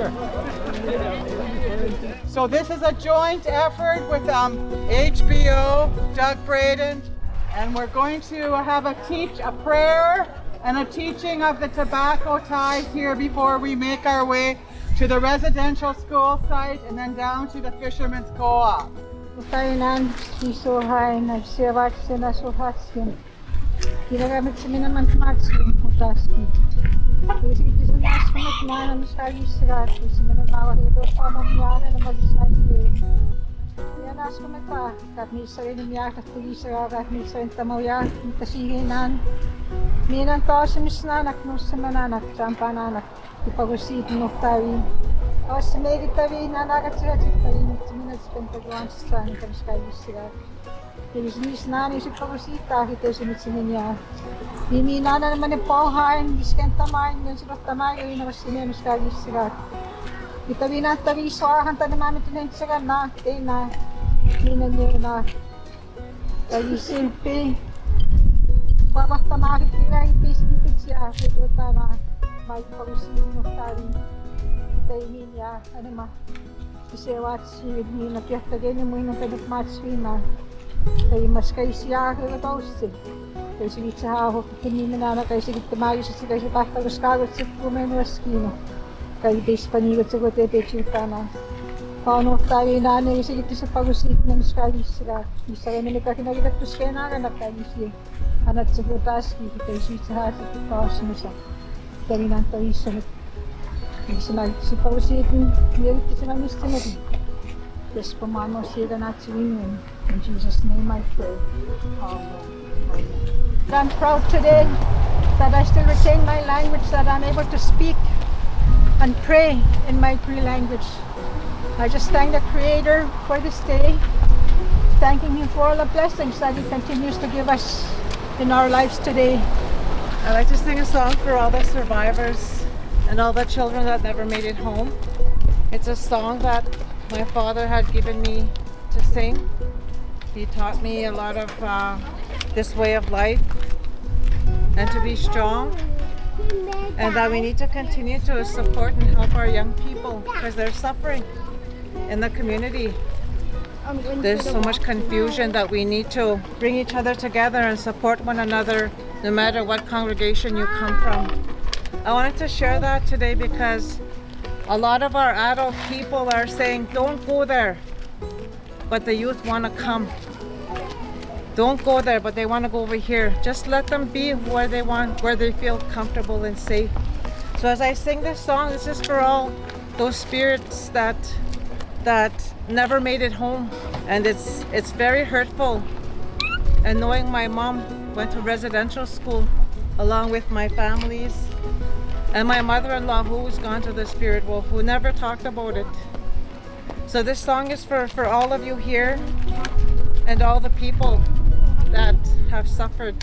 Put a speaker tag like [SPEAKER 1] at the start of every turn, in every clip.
[SPEAKER 1] Sure. So this is a joint effort with HBO, Doug Braden, and we're going to have a prayer and a teaching of the tobacco ties here before we make our way to the residential school site and then down to the Fisherman's Co-op. In Jesus' name I pray. Amen. I'm proud today that I still retain my language, that I'm able to speak and pray in my Cree language. I just thank the Creator for this day, thanking Him for all the blessings that He continues to give us in our lives today.
[SPEAKER 2] I'd like to sing a song for all the survivors and all the children that never made it home. It's a song that my father had given me to sing. He taught me a lot of this way of life and to be strong, and that we need to continue to support and help our young people because they're suffering in the community. There's so much confusion that we need to bring each other together and support one another no matter what congregation you come from. I wanted to share that today because a lot of our adult people are saying, don't go there, but the youth want to come. Don't go there, but they want to go over here. Just let them be where they want, where they feel comfortable and safe. So as I sing this song, this is for all those spirits that never made it home, and it's very hurtful. And knowing my mom went to residential school along with my families, and my mother-in-law who's gone to the spirit world, who never talked about it. So this song is for all of you here and all the people that have suffered.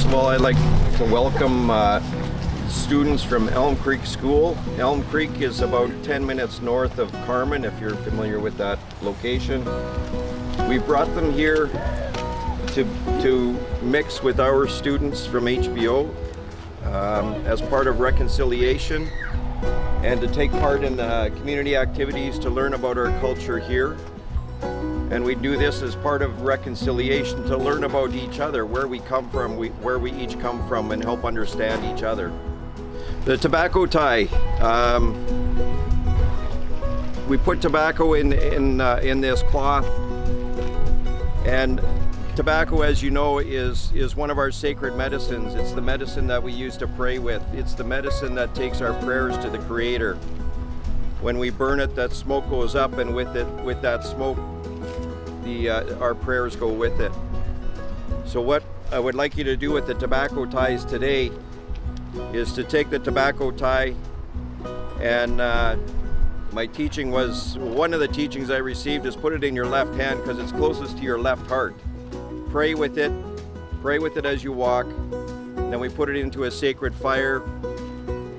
[SPEAKER 3] First of all, I'd like to welcome students from Elm Creek School. Elm Creek is about 10 minutes north of Carmen, if you're familiar with that location. We brought them here to mix with our students from HBO as part of reconciliation and to take part in community activities to learn about our culture here. And we do this as part of reconciliation to learn about each other, where we come from, where we each come from, and help understand each other. The tobacco tie. We put tobacco in this cloth, and tobacco, as you know, is one of our sacred medicines. It's the medicine that we use to pray with. It's the medicine that takes our prayers to the Creator. When we burn it, that smoke goes up, and with that smoke, our prayers go with it. So what I would like you to do with the tobacco ties today is to take the tobacco tie, and my teaching was, one of the teachings I received is put it in your left hand because it's closest to your left heart. Pray with it as you walk. Then we put it into a sacred fire,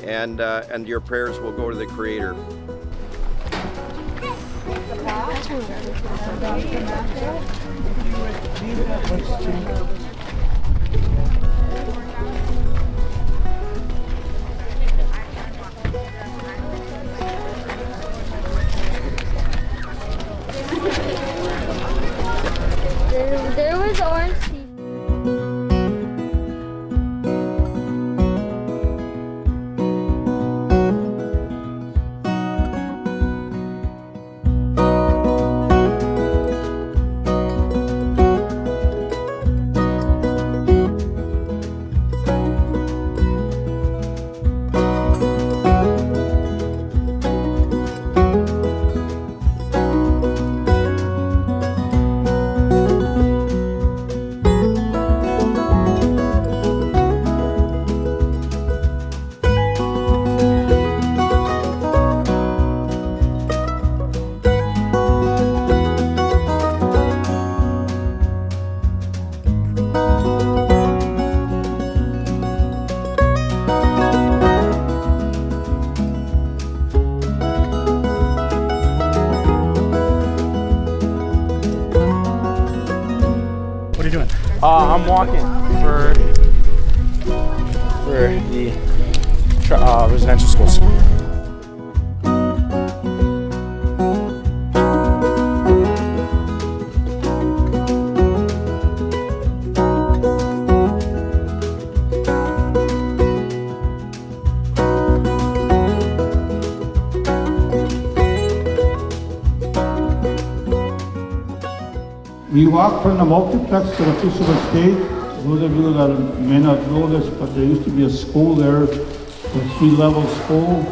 [SPEAKER 3] and your prayers will go to the Creator.
[SPEAKER 4] There was orange tea.
[SPEAKER 5] I'm walking for the residential schools.
[SPEAKER 6] We walk from the multiplex to the physical stage. Those of you that may not know this, but there used to be a school there, a 3-level school.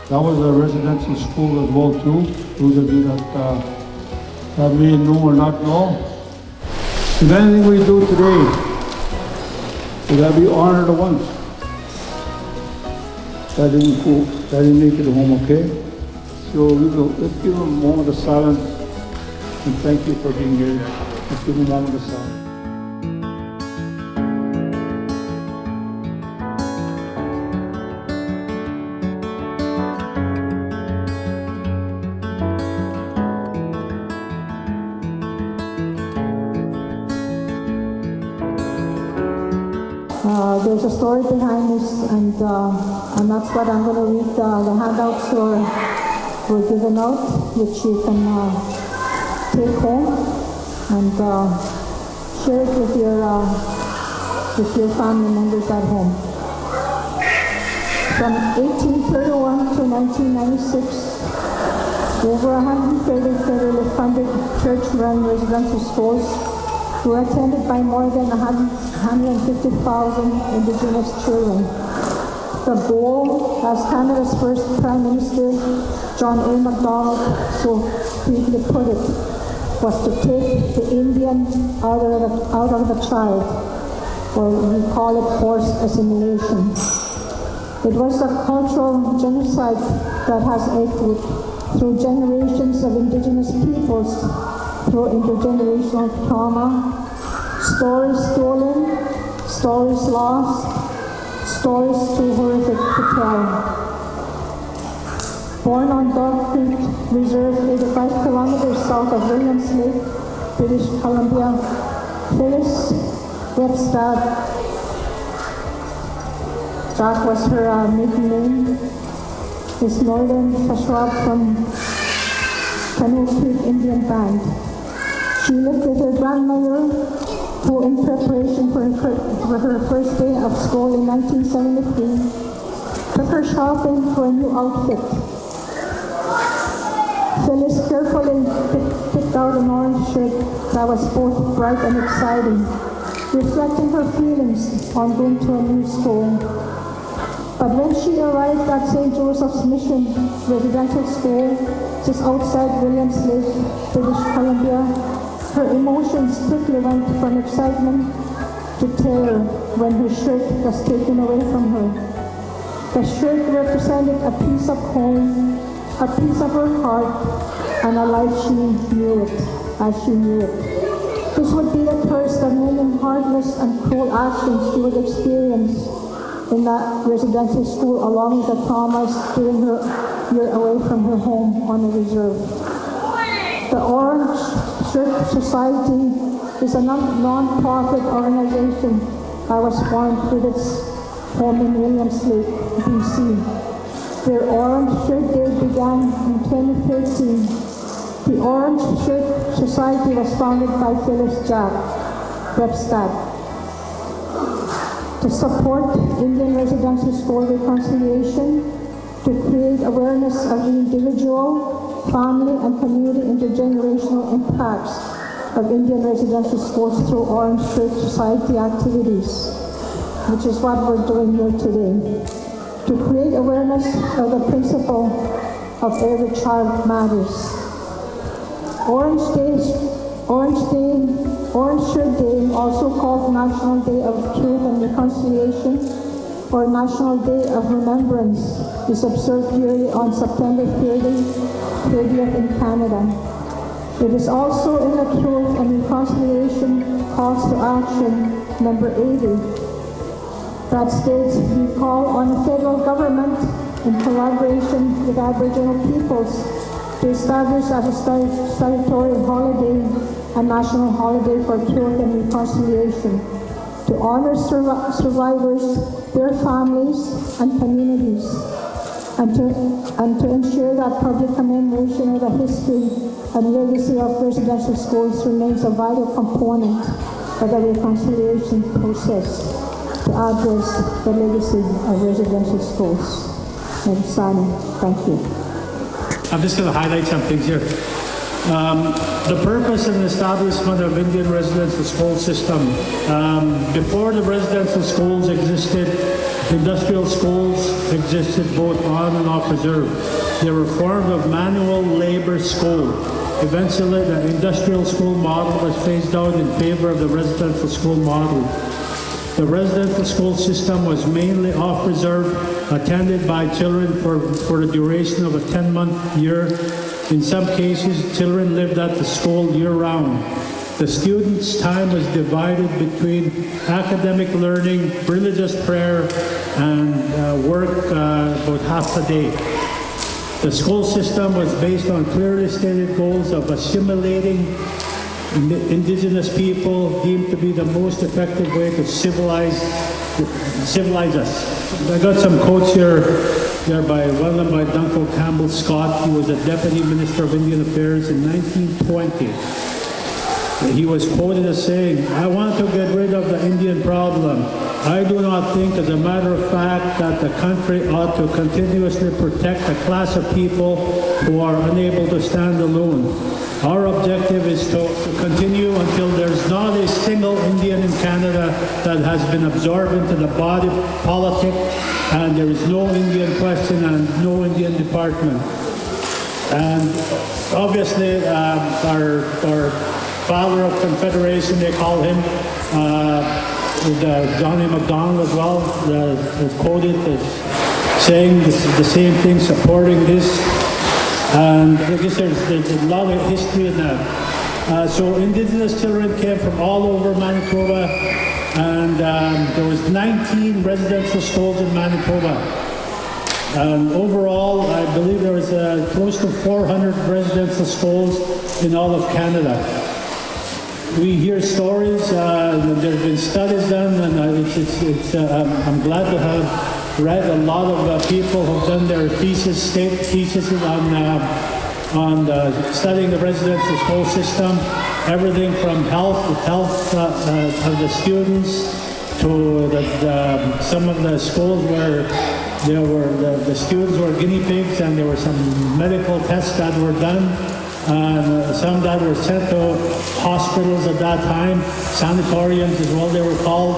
[SPEAKER 6] That was a residential school as well too. Those of you that may know or not know. And anything we do today, we gotta be honored once. That didn't make it home, okay? So let's give them a moment of silence. And thank you for being here. Let's give them a moment of silence.
[SPEAKER 7] There's a story behind this, and that's what I'm going to read. The handouts were given out, which you can take home and share it with your family members at home. From 1831 to 1996, over 130 federally funded church-run residential schools were attended by more than 150,000 Indigenous children. The goal, as Canada's first Prime Minister, John A. Macdonald, so briefly put it, was to take the Indian out of the child, or we call it forced assimilation. It was a cultural genocide that has echoed through generations of Indigenous peoples, through intergenerational trauma, stories stolen, stories lost, stories too horrific to tell. Born on Dog Creek Reserve, 85 kilometers south of Williams Lake, British Columbia, Phyllis Webstad, Jack was her maiden name, is Northern Kashrab from Canoe Creek Indian Band. She lived with her grandmother, who in preparation for her first day of school in 1973, took her shopping for a new outfit. Phyllis carefully picked out an orange shirt that was both bright and exciting, reflecting her feelings on going to a new school. But when she arrived at St. Joseph's Mission Residential School, just outside Williams Lake, British Columbia, her emotions quickly went from excitement to terror when her shirt was taken away from her. The shirt represented a piece of home, a piece of her heart, and a life she knew it, as she knew it. This would be the first of many heartless and cruel actions she would experience in that residential school, along with the traumas during her year away from her home on a reserve. The Orange Shirt Society is a non-profit organization that was formed with its home in Williams Lake, BC. Their Orange Shirt Day began in 2013. The Orange Shirt Society was founded by Phyllis Jack Webstad to support Indian residential school reconciliation, to create awareness of the individual, family, and community intergenerational impacts of Indian residential schools through Orange Shirt Society activities, which is what we're doing here today. To create awareness of the principle of every child matters. Orange Shirt Day, also called National Day of Truth and Reconciliation or National Day of Remembrance, is observed yearly on September 30th in Canada. It is also in the Truth and Reconciliation Calls to Action number 80 that states, we call on the federal government in collaboration with Aboriginal peoples to establish as a statutory holiday a national holiday for truth and reconciliation, to honor survivors, their families, and communities, and to ensure that public commemoration of the history and legacy of residential schools remains a vital component of the reconciliation process to address the legacy of residential schools. Sani, thank you.
[SPEAKER 6] I'm just going to highlight some things here. The purpose and establishment of Indian residential school system. Before the residential schools existed, industrial schools existed both on and off reserve. They were formed of manual labor school. Eventually, the industrial school model was phased out in favor of the residential school model. The residential school system was mainly off reserve, attended by children for the duration of a 10-month year. In some cases, children lived at the school year-round. The students' time was divided between academic learning, religious prayer, and work about half a day. The school system was based on clearly stated goals of assimilating Indigenous people, deemed to be the most effective way to civilize us. I got some quotes here. One of them by Duncan Campbell Scott. He was a Deputy Minister of Indian Affairs in 1920. He was quoted as saying, "I want to get rid of the Indian problem. I do not think, as a matter of fact, that the country ought to continuously protect a class of people who are unable to stand alone. Our objective is to continue until there's not a single Indian in Canada that has been absorbed into the body politic, and there is no Indian question and no Indian department." And obviously, our father of Confederation, they call him, Johnny MacDonald as well, was quoted as saying the same thing, supporting this. And I guess there's a lot of history in that. So Indigenous children came from all over Manitoba. and there was 19 residential schools in Manitoba. And overall, I believe there was close to 400 residential schools in all of Canada. We hear stories, there have been studies done, and I'm glad to have read a lot of people who've done their thesis on studying the residential school system, everything from health of the students to some of the schools where the students were guinea pigs, and there were some medical tests that were done, and some that were sent to hospitals at that time, sanatoriums as well they were called,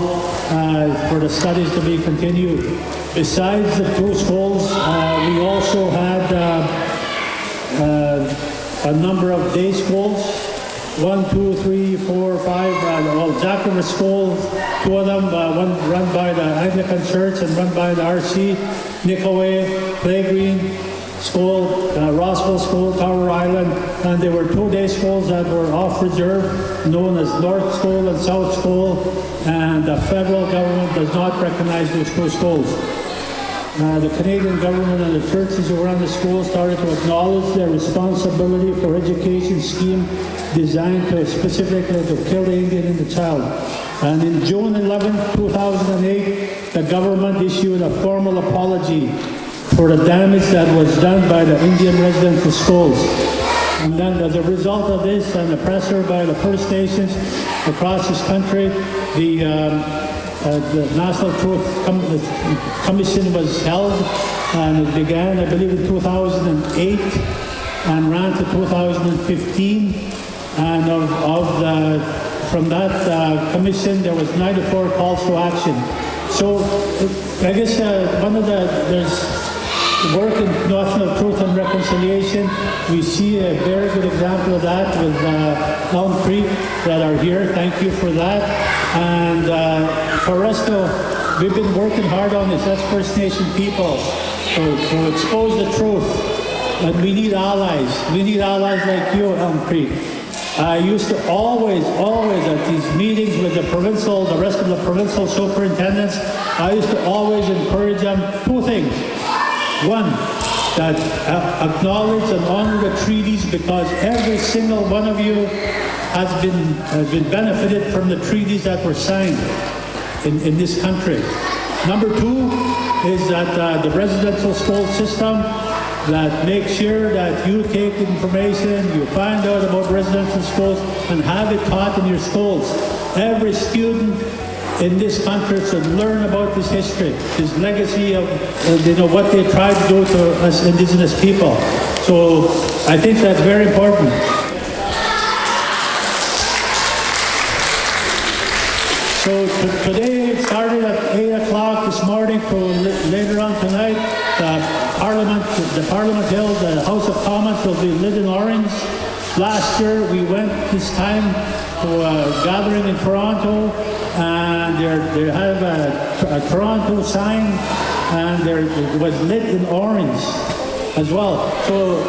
[SPEAKER 6] for the studies to be continued. Besides the two schools, we also had a number of day schools, 1, 2, 3, 4, 5, Jacobus schools, two of them, one run by the Anglican Church and run by the RC, Nicolay, Playgreen School, Rossville School, Tower Island, and there were 2-day schools that were off reserve, known as North School and South School, and the federal government does not recognize those two schools. The Canadian government and the churches who run the schools started to acknowledge their responsibility for education scheme designed specifically to kill the Indian in the child. And in June 11, 2008, the government issued a formal apology for the damage that was done by the Indian residential schools. And then as a result of this and the pressure by the First Nations across this country, the National Truth Commission was held, and it began, I believe, in 2008 and ran to 2015. And from that commission, there was 94 calls to action. So I guess there's work in National Truth and Reconciliation. We see a very good example of that with Elm Creek that are here. Thank you for that. And for us we've been working hard on this. That's First Nation people to expose the truth. And we need allies. We need allies like you, Elm Creek. I used to always at these meetings with the rest of the provincial superintendents, I used to always encourage them two things. One, that acknowledge and honor the treaties, because every single one of you has been benefited from the treaties that were signed in this country. Number two is that the residential school system that makes sure that you take information, you find out about residential schools, and have it taught in your schools. Every student in this country should learn about this history, this legacy of what they tried to do to us Indigenous people. So I think that's very important. So today it started at 8 o'clock this morning to later on tonight. The Parliament Hill, the House of Commons will be lit in orange. Last year we went this time to a gathering in Toronto, and they have a Toronto sign, and it was lit in orange as well. So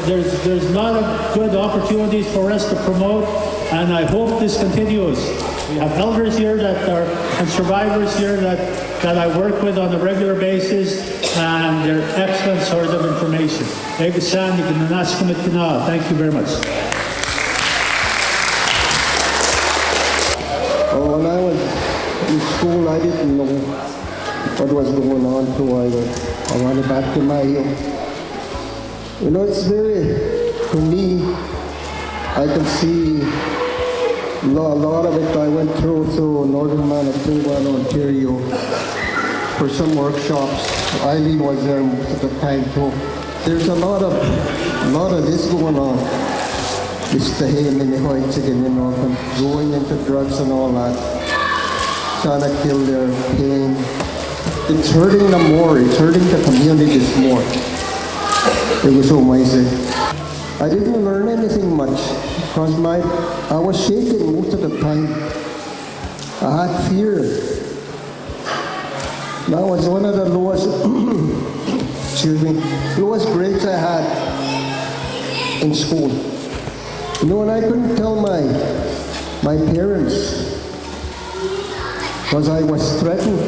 [SPEAKER 6] there's a lot of good opportunities for us to promote, and I hope this continues. We have elders here and survivors here that I work with on a regular basis, and they're excellent source of information. Thank you very much.
[SPEAKER 8] When I was in school, I didn't know what was going on until I went back to my hill. It's for me, I can see a lot of it. I went through northern Manitoba and Ontario for some workshops. Eileen was there most of the time too. There's a lot of this going on. It's the him and the whites again, and going into drugs and all that, trying to kill their pain. It's hurting them more. It's hurting the communities more. It was so amazing. I didn't learn anything much because I was shaking most of the time. I had fear. That was one of the lowest, lowest grades I had in school. And I couldn't tell my parents because I was threatened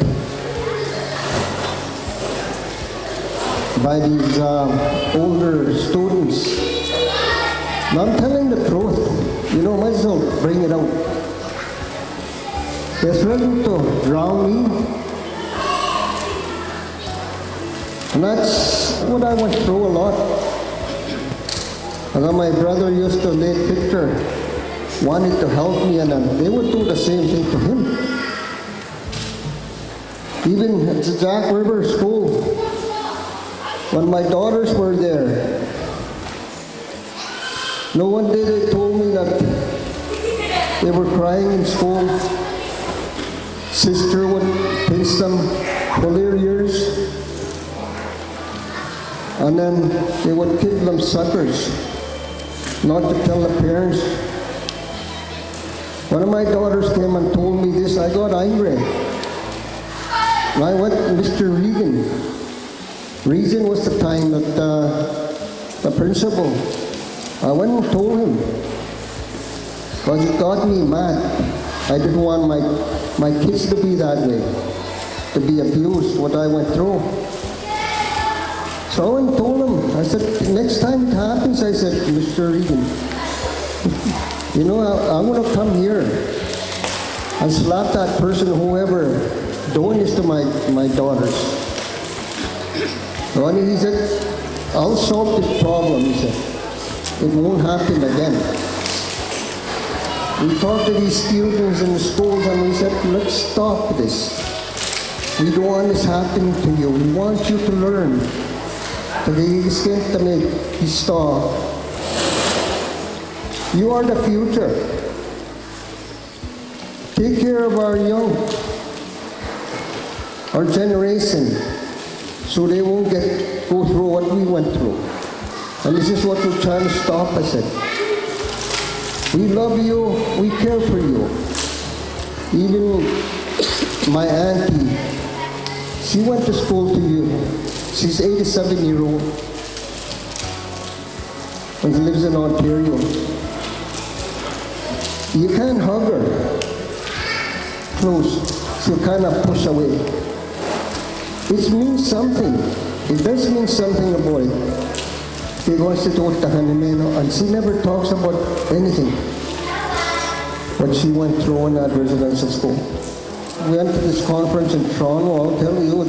[SPEAKER 8] by these older students. And I'm telling the truth. You know, might as well bring it out. They threatened to drown me. And that's what I went through a lot. And then my brother used to lay picture, wanted to help me, and then they would do the same thing to him. Even at the Jack River School, when my daughters were there, no one day they told me that they were crying in school. Sister would pinch them for their ears, and then they would give them suckers, not to tell the parents. One of my daughters came and told me this. I got angry. And I went to Mr. Regan. Regan was the time that the principal. I went and told him, because it got me mad. I didn't want my kids to be that way, to be abused, what I went through. So I went and told him, I said, next time it happens, I said, Mr. Regan, you know, I'm going to come here and slap that person, whoever, doing this to my daughters. So he said, I'll solve this problem, he said. It won't happen again. We talked to these students in the schools and we said, let's stop this. We don't want this happening to you. We want you to learn. You are the future. Take care of our young, our generation, so they won't go through what we went through. And this is what we're trying to stop, I said. We love you, we care for you. Even my auntie, she went to school to you. She's 87-year-old. And she lives in Ontario. You can't hug her close. She'll kind of push away. It means something. It does mean something about it. And she never talks about anything what she went through in that residential school. We went to this conference in Toronto. I'll tell you,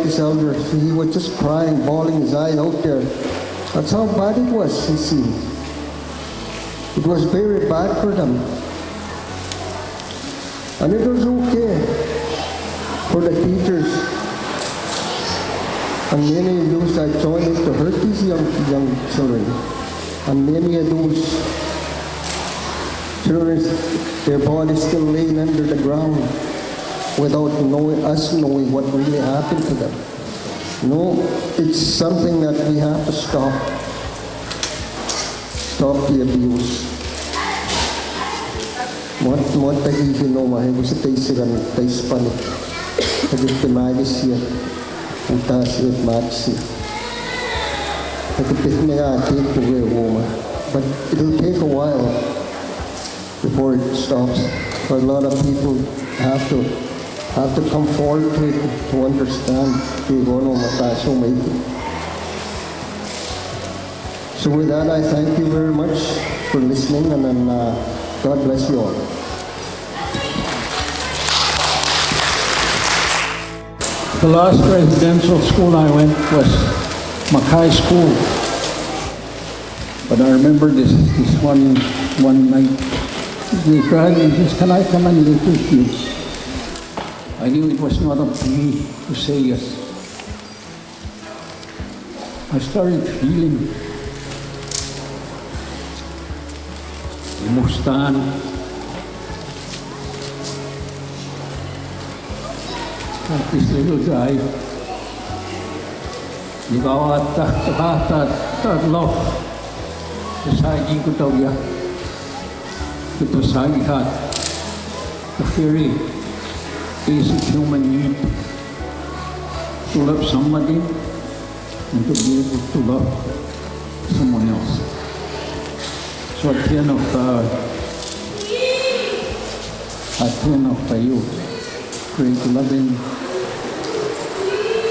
[SPEAKER 8] this elder, he was just crying, bawling his eyes out there. That's how bad it was, he seemed. It was very bad for them. And it was okay for the teachers. And many of those that joined it to hurt these young children. And many of those children, their bodies still laying under the ground without us knowing what really happened to them. No, it's something that we have to stop. Stop the abuse. What tagi hinumahin ko sa taisiran, taispanik. Tagit timagis siya. Utas siya, match siya. Tagipit na take away woman. But it'll take a while before it stops. But a lot of people have to come forward to it to understand. So with that, I thank you very much for listening, and then God bless you all.
[SPEAKER 6] The last residential school I went was Mackay School. But I remember this one night. They cried and says, "Can I come and live with you?" I knew it was not up to me to say yes. I started feeling imustahan. This little guy, love, the very basic human need to love somebody and to be able to love someone else. So at the end of at 10 of Tayo, grade 11.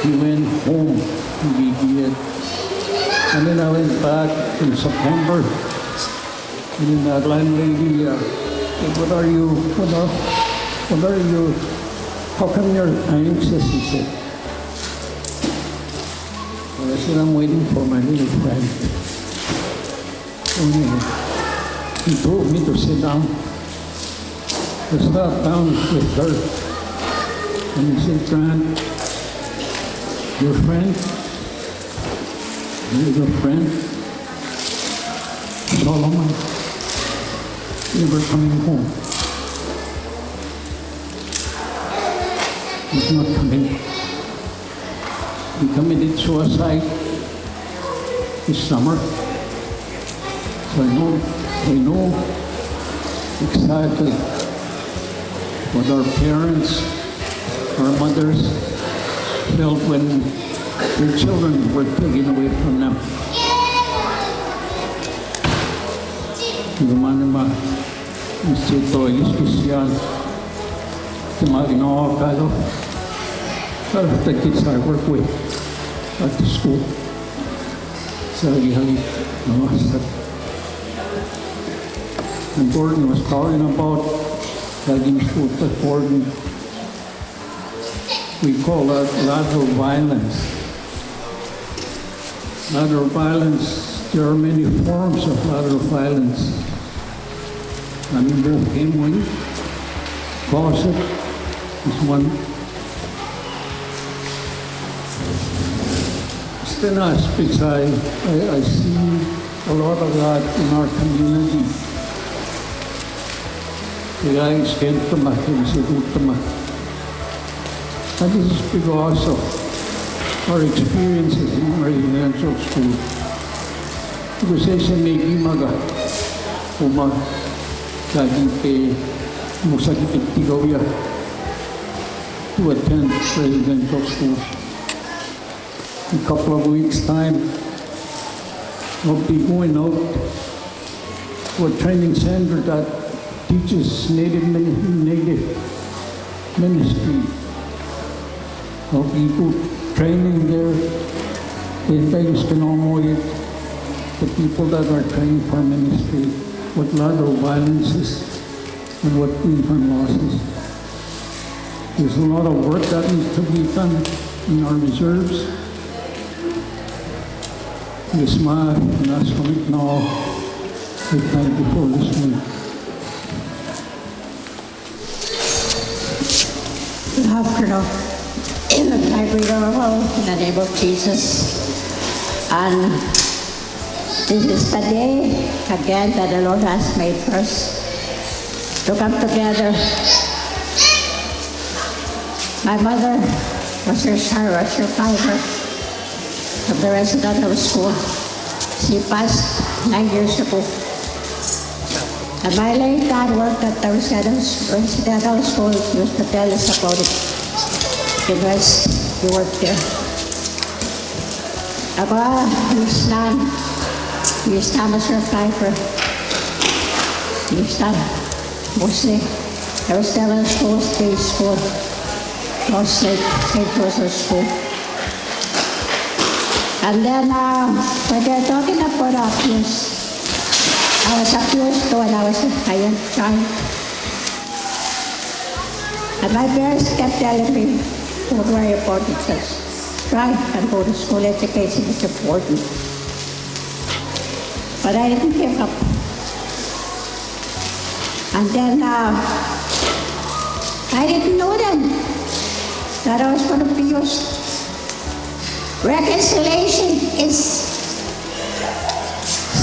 [SPEAKER 6] He went home to BBS. And then I went back in September. And then that landlady said, what are you, how come you're anxious, he said. Well, I said, I'm waiting for my little friend. And he told me to sit down. I sat down with her. And he said, Grant, your friend, your little friend, Solomon, never coming home. He's not coming. He committed suicide this summer. So I know exactly what our parents, our mothers felt when their children were taken away from them. Gumana Instituto Especial Timagino Kalo. The kids I work with at the school. And Gordon was talking about tagging school to Gordon. We call that lateral violence. Lateral violence, there are many forms of lateral violence. Both hemorrhage, closet is one. Then aspects I see a lot of that in our community. The guys get to my things, and this is because of our experiences in residential school. Because I say, may imaga, kagi musakipitigawiya to attend residential school. In a couple of weeks' time, I'll be going out to a training center that teaches native ministry. I'll be training there. The things can almost the people that are trained for ministry, what lateral violence is and what infant loss is. There's a lot of work that needs to be done in our reserves. Yes, ma, that's from it now. We thank you for listening.
[SPEAKER 7] Good afternoon. I greet all in the name of Jesus. And this is the day again that the Lord has made for us to come together. My mother was your survivor of the residential school. She passed 9 years ago. And my late dad worked at the residential school. He used to tell us about it. Because he worked there. Ako, his son was a survivor. His son, mostly, the residential school, day school, mostly St. Joseph School. And then when they're talking about abuse, I was abused when I was a young child. And my parents kept telling me, don't worry about it, just try and go to school. Education is important. But I didn't give up. And then I didn't know then that I was going to be used. Reconciliation is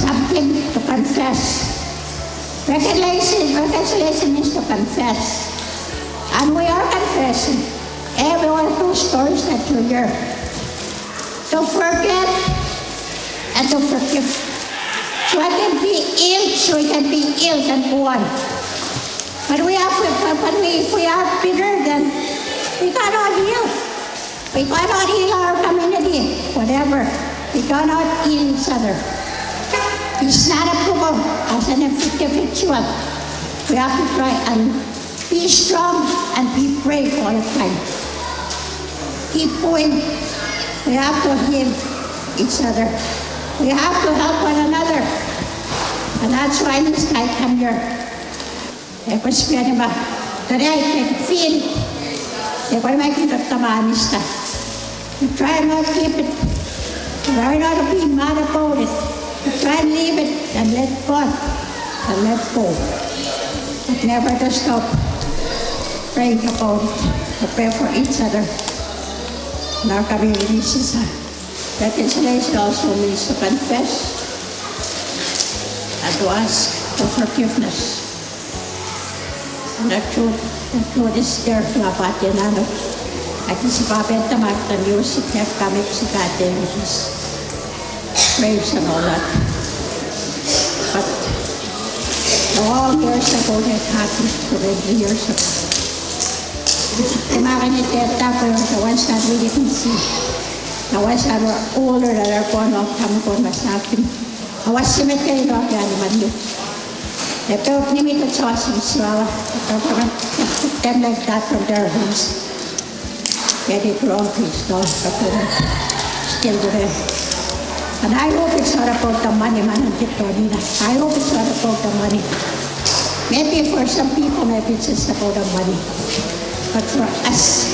[SPEAKER 7] something to confess. Reconciliation is to confess. And we are confessing every one of those stories that you hear. To forget and to forgive. So I can be ill, so we can be ill and go on. But if we are bitter, then we cannot heal. We cannot heal our community, whatever. We cannot heal each other. It's not approvable as an individual. We have to try and Be strong and be brave all the time. Keep going. We have to heal each other. We have to help one another. And that's why this guy come here. I was speaking about today I can feel it. I want to make it up to my mister. You try not to keep it. Try not to be mad about it. You try and leave it and let God and let go. But never to stop praying about it. To pray for each other. In our communities, reconciliation also means to confess and to ask for forgiveness. And the truth is there to abate na at si Babetta Marta music have come si Kate with his praise and all that. But long years ago that happened, for 20 years ago. The ones that we didn't see, the ones that were older that are born off come was happening. I was cemetery not animal. They built limited sauces, the government took them like that from their homes. Get it wrong, please, no, still there. And I hope it's not about the money, man, and Victorina. I hope it's not about the money. Maybe for some people, maybe it's just about the money. But for us,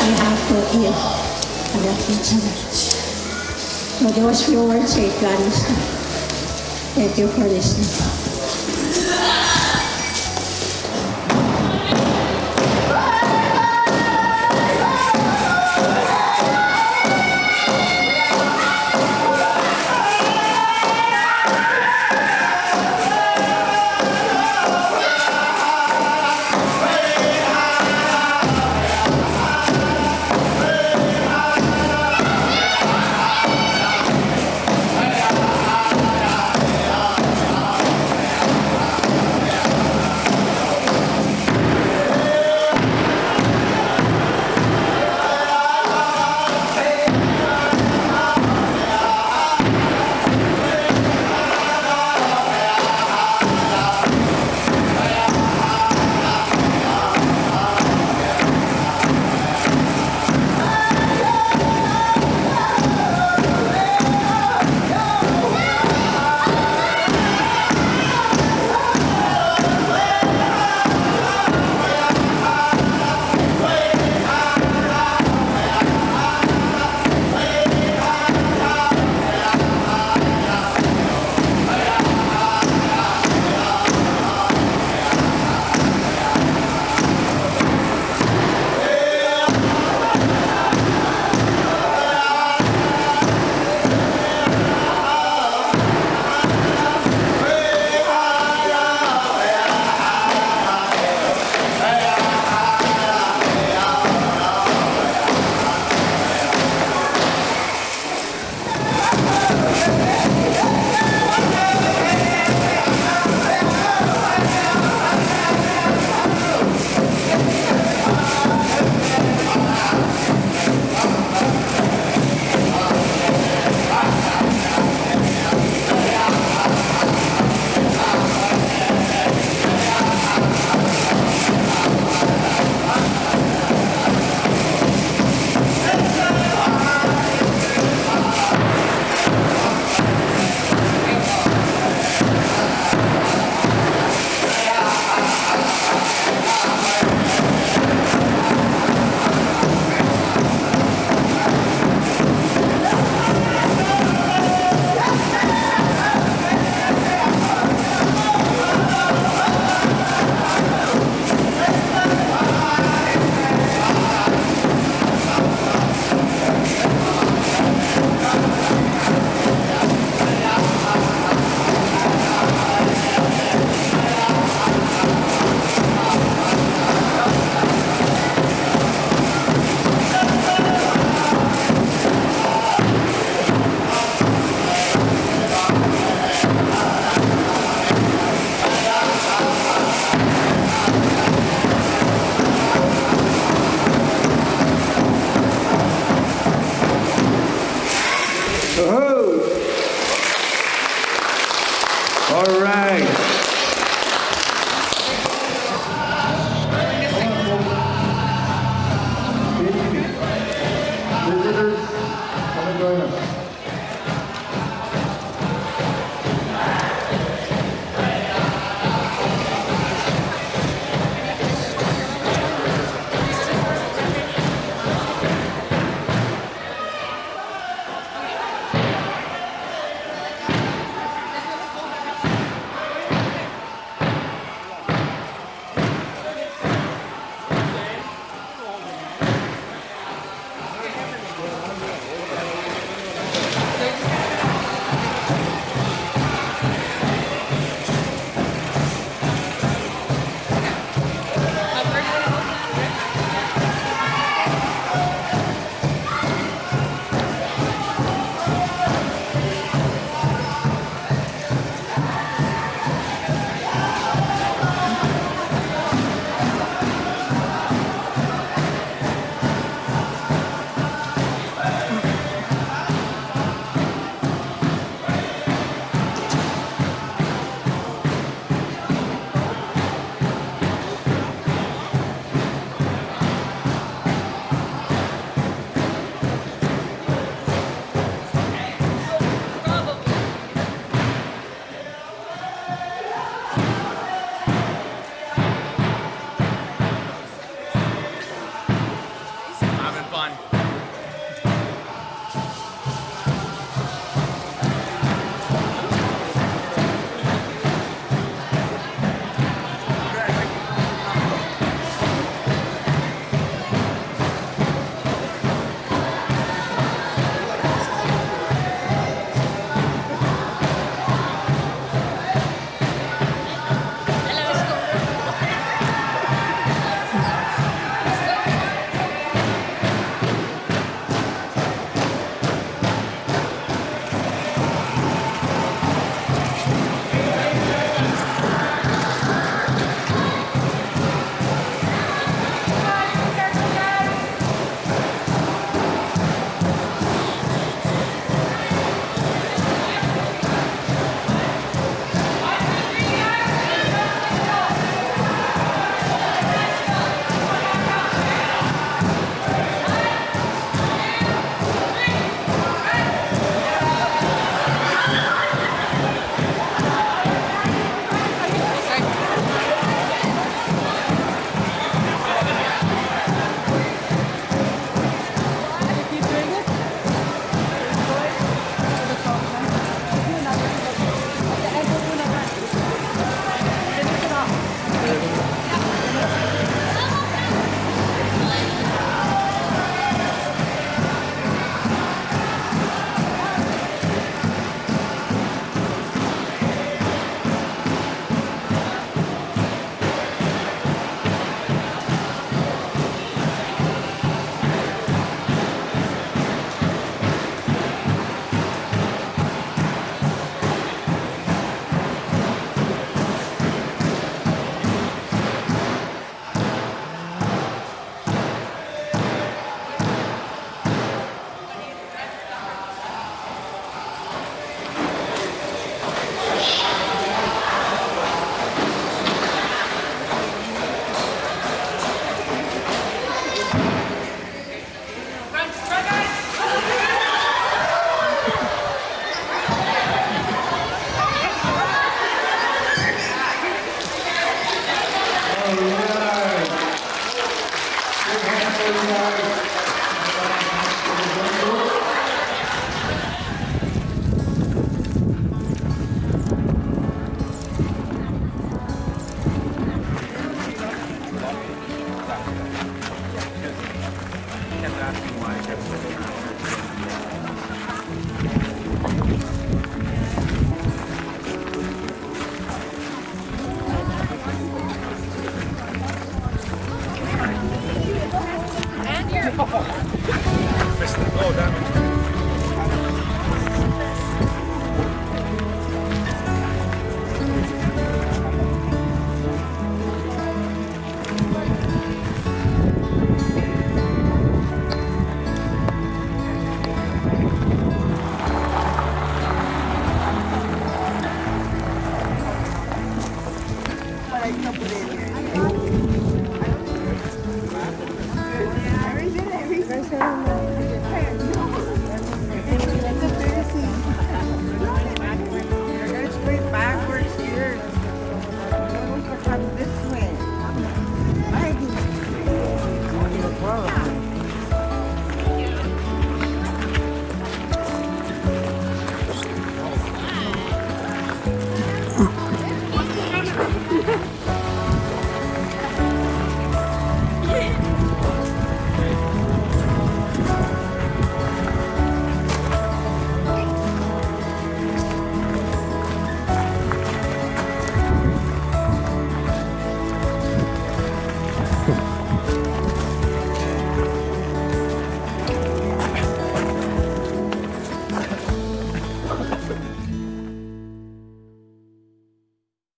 [SPEAKER 7] we have to heal and help each other. So those few words, say to understand. Thank you for listening.